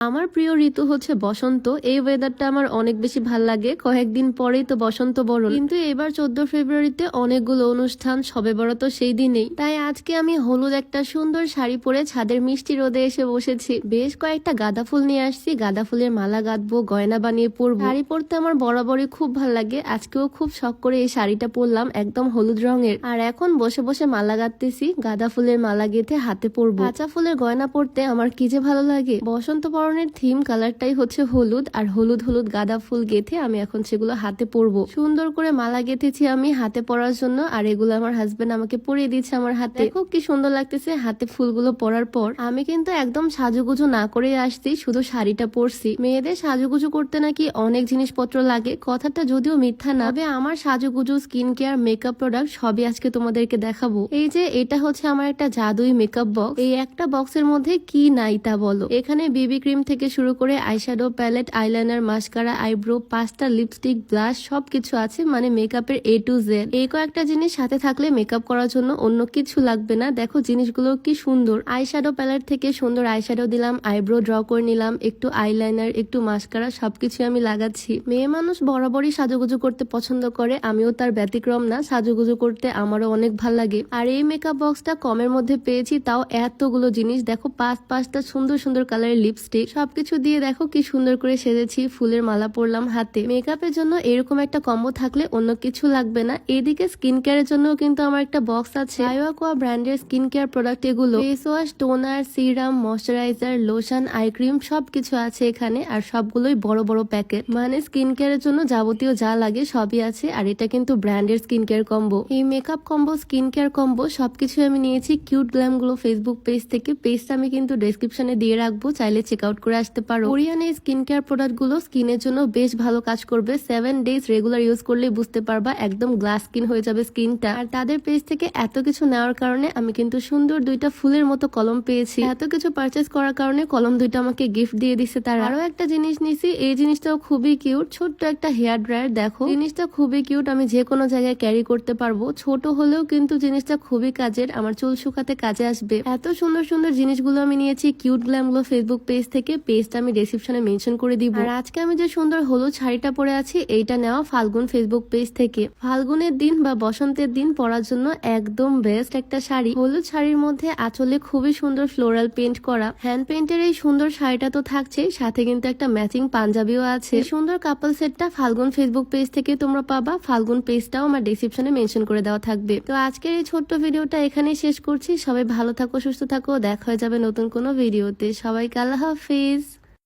আমার প্রিয় ঋতু হচ্ছে বসন্ত। এই ওয়েদারটা আমার অনেক বেশি ভাল লাগে। কয়েকদিন পরেই তো বসন্ত বরণ, কিন্তু এবার 14 ফেব্রুয়ারিতে অনেকগুলো অনুষ্ঠান, সবে বরাত সেই দিনেই। তাই আজকে আমি হলুদ একটা সুন্দর শাড়ি পরে ছাদের মিষ্টি রোদে এসে বসেছি। বেশ কয়েকটা গাঁদা ফুল নিয়ে আসছি, গাঁদা ফুলের মালা গাঁথবো, গয়না বানিয়ে পরবো। শাড়ি পরতে আমার বরাবরই খুব ভাল লাগে। আজকেও খুব শখ করে এই শাড়িটা পরলাম, একদম হলুদ রঙের। আর এখন বসে বসে মালা গাঁথতেছি, গাঁদা ফুলের মালা গেঁথে হাতে পরবো। কাঁচা ফুলের গয়না পরতে আমার কি যে ভালো লাগে। বসন্ত বরণের থিম কালারটাই হচ্ছে হলুদ, আর হলুদ হলুদ গাঁদা ফুল গেঁথে আমি এখন সেগুলো হাতে পরবো। সুন্দর করে মালা গেঁথেছি আমি হাতে পরার জন্য, আর এগুলো আমার হাজবেন্ড আমাকে পরিয়ে দিচ্ছে আমার হাতে। দেখো কি সুন্দর লাগতেছে হাতে ফুলগুলো পরার পর। আমি কিন্তু একদম সাজুগুজু না করে আসছি, শুধু শাড়িটা পরছি। মেয়েদের সাজুগুজু করতে নাকি অনেক জিনিসপত্র লাগে, কথাটা যদিও মিথ্যা না, তবে আমার সাজুগুজু, স্কিন কেয়ার, মেকআপ প্রোডাক্ট সবই আজকে তোমাদেরকে দেখাবো। এই যে এটা হচ্ছে আমার একটা জাদুই মেকআপ বক্স। এই একটা বক্সের মধ্যে কি নাই তা বলো। এখানে বিবি ক্রিম থেকে শুরু করে eyeshadow, palette, eyeliner, mascara, eyebrow, 5টা লিপস্টিক, ব্লাশ সবকিছু আছে, মানে মেকআপের A to Z। এই কয়েকটা জিনিস সাথে থাকলে মেকআপ করার জন্য অন্য কিছু লাগবে না। দেখো জিনিসগুলো কি সুন্দর। আইশ্যাডো প্যালেট থেকে সুন্দর আইশ্যাডো দিলাম, আইব্রো ড্র করে নিলাম, একটু আইলাইনার, একটু মাস্কারা, সবকিছু আমি লাগাচ্ছি। মেয়ে মানুষ বরাবরই সাজুগুজু করতে পছন্দ করে, আমিও তার ব্যতিক্রম না। সাজুগুজু করতে আমারও অনেক ভাল লাগে। আর এই মেকআপ বক্সটা কমের মধ্যে পেয়েছি, তাও এতগুলো জিনিস। দেখো 5টা সুন্দর সুন্দর কালারের লিপস্টিক, সবকিছু দিয়ে দেখো কি সুন্দর করে সেজেছি। ফুলের মালা পরলাম হাতে। মেকআপের জন্য এরকম একটা কম্বো থাকলে অন্য কিছু লাগবে না। এদিকে স্কিন কেয়ারের জন্য কিন্তু আমার একটা বক্স আছে। আইওয়াকোয়া ব্র্যান্ডের স্কিন কেয়ার প্রোডাক্ট এগুলো। Face wash, toner, serum, moisturiser, lotion, eye cream সবকিছু আছে এখানে, আর সবগুলোই বড় বড় প্যাকেট। মানে স্কিন কেয়ারের জন্য যাবতীয় যা লাগে সবই আছে। আর এটা কিন্তু ব্র্যান্ডের স্কিন কেয়ার কম্বো। এই makeup combo, skin care combo সবকিছু আমি নিয়েছি কিউট গ্ল্যাম গুলো ফেসবুক পেজ থেকে। পেজটা আমি কিন্তু ডেসক্রিপশনে দিয়ে রাখবো, চাইলে চেক আউট করে আসতে পারো। কোরিয়ান এই স্কিন কেয়ার প্রোডাক্ট গুলো স্কিনের জন্য বেশ ভালো কাজ করবে। 7 ডেজ রেগুলার ইউজ করলেই বুঝতে পারবা একদম গ্লাস স্কিন হয়ে যাবে স্কিনটা। আর তাদের পেজ থেকে এত কিছু নেওয়ার কারণে আমি কিন্তু সুন্দর 2টা ফুলের মতো কলম পেয়েছি। এত কিছু পারচেস করার কারণে কলম 2টা আমাকে গিফট দিয়ে দিচ্ছে তারা। আরো একটা জিনিস নিছি, এই জিনিসটাও খুবই কিউট, ছোট্ট একটা হেয়ার ড্রায়ার। দেখো জিনিসটা খুবই কিউট, আমি যে কোনো জায়গায় ক্যারি করতে পারবো। ছোট হলেও কিন্তু জিনিসটা খুবই কাজের, আমার চুল শুকাতে কাজে আসবে। এত সুন্দর সুন্দর জিনিসগুলো আমি নিয়েছি কিউট গ্ল্যাম গুলো ফেসবুক পেজ থেকে। পেজটা আমি ডেসক্রিপশনে মেনশন করে দিব। আর আজকে আমি যে সুন্দর হলুদ শাড়িটা পরে আছি, এইটা নেওয়া ফাল্গুন ফেসবুক পেজ থেকে। ফাল্গুনের দিন বা বসন্তের দিন পরার জন্য একদম বেস্ট একটা শাড়ি। হলুদ শাড়ির মধ্যে আঁচলে খুবই সুন্দর ফ্লোরাল পেইন্ট করা। হ্যান্ড পেইন্টের এই সুন্দর শাড়িটা তো থাকছেই, সাথে কিন্তু একটা ম্যাচিং পাঞ্জাবিও আছে। সুন্দর কাপল সেটটা ফাল্গুন ফেসবুক পেজ থেকে তোমরা পাবা। ফাল্গুন পেজটাও আমার ডেসক্রিপশনে মেনশন করে দেওয়া থাকবে। তো আজকের এই ছোট্ট ভিডিওটা এখানেই শেষ করছি। সবাই ভালো থাকো, সুস্থ থাকো, দেখা হয়ে যাবে নতুন কোনো ভিডিওতে। সবাইকে আল্লাহ হাফিজ।